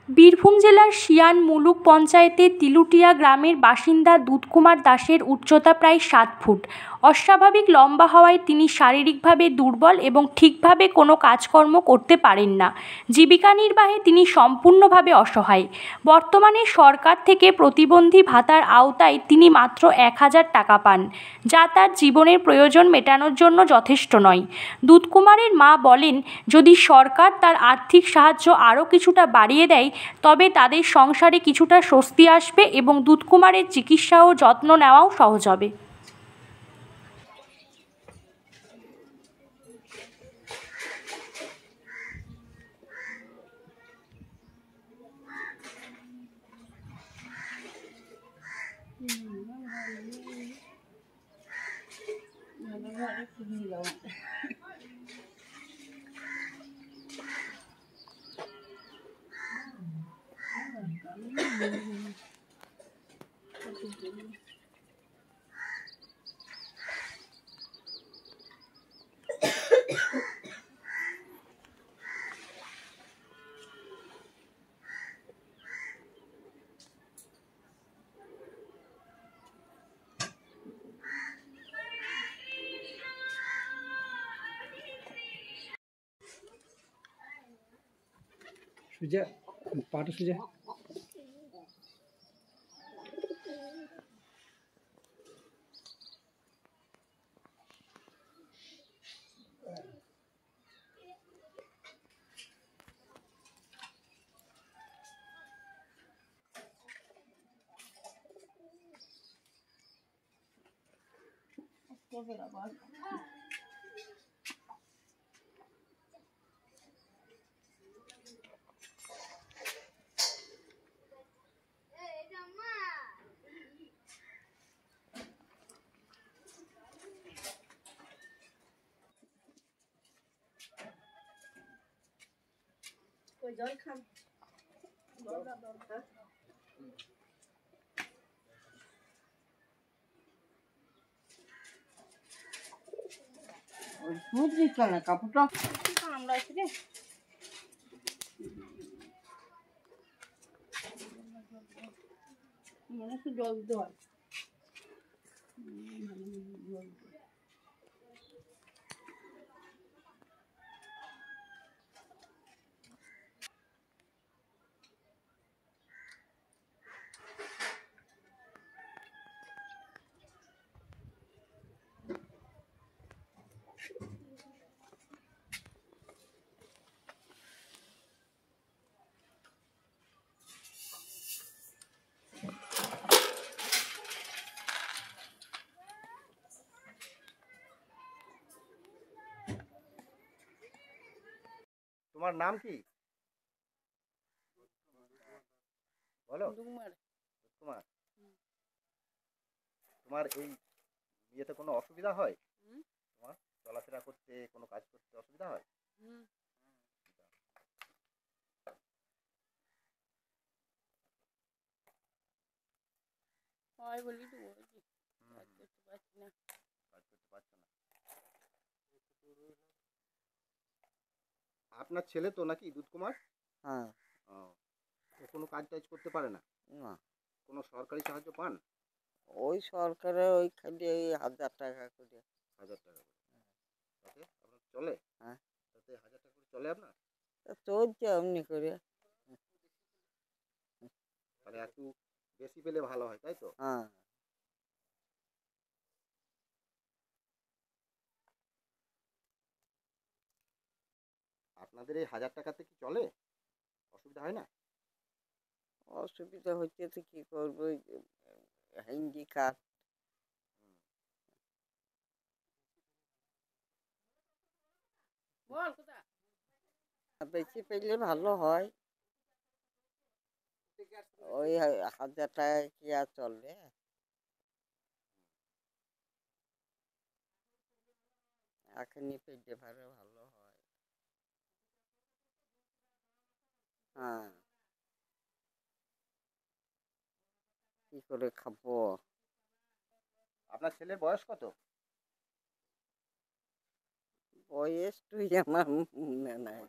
বীরভূম জেলার শিয়ান মুলুক পঞ্চায়েতের তিলুটিয়া গ্রামের বাসিন্দা দুধকুমার দাসের উচ্চতা প্রায় 7 ফুট। অস্বাভাবিক লম্বা হওয়ায় তিনি শারীরিকভাবে দুর্বল এবং ঠিকভাবে কোনো কাজকর্ম করতে পারেন না। জীবিকা নির্বাহে তিনি সম্পূর্ণভাবে অসহায়। বর্তমানে সরকার থেকে প্রতিবন্ধী ভাতার আওতায় তিনি মাত্র 1000 টাকা পান, যা তার জীবনের প্রয়োজন মেটানোর জন্য যথেষ্ট নয়। দুধকুমারের মা বলেন, যদি সরকার তার আর্থিক সাহায্য আরও কিছুটা বাড়িয়ে দেয় তবে তাদের সংসারে কিছুটা স্বস্তি আসবে এবং দুধকুমারের চিকিৎসা ও যত্ন নেওয়াও সহজ হবে। সুজা পাটা সুজা জল খান দুধ দিচ্ছ না কাপড়টা আমরা এসে রে মনে হচ্ছে জল দিতে হয়। তোমার নাম কি বলো? তোমার তোমার এই বিয়েতে কোনো অসুবিধা হয়? তোমার চলাফেরা করতে, কোনো কাজ করতে অসুবিধা হয়? বলি তো কাজ করতে পারছি না। কাজ করতে পারছো না? আপনার ছেলে তো নাকি দুধকুমার? হ্যাঁ। ও কোনো কাজ টাজ করতে পারে না? না, কোনো সরকারি সাহায্য পান? ওই সরকারের ওই খালি ওই 1000 টাকা করে। 1000 টাকা করে? তাতে আপনার চলে? হ্যাঁ, তাতে 1000 টাকা করে চলে আপনার? চলছে এমনি করে। মানে একটু বেশি পেলে ভালো হয়, তাই তো? হ্যাঁ, আপনাদের এই 1000 টাকাতে কি চলে? অসুবিধা হয় না? অসুবিধা হচ্ছে তো কি করবো, হিন্দি কাজ বল কোথায় বেশি পেলে ভালো হয়। ওই 1000 টাকা কি আর চলবে? এখনই পেলে ভালো ভালো হয়। হ্যাঁ, কি করে খাবো? আপনার ছেলের বয়স কত? বয়স তুই আমার মনে নাই।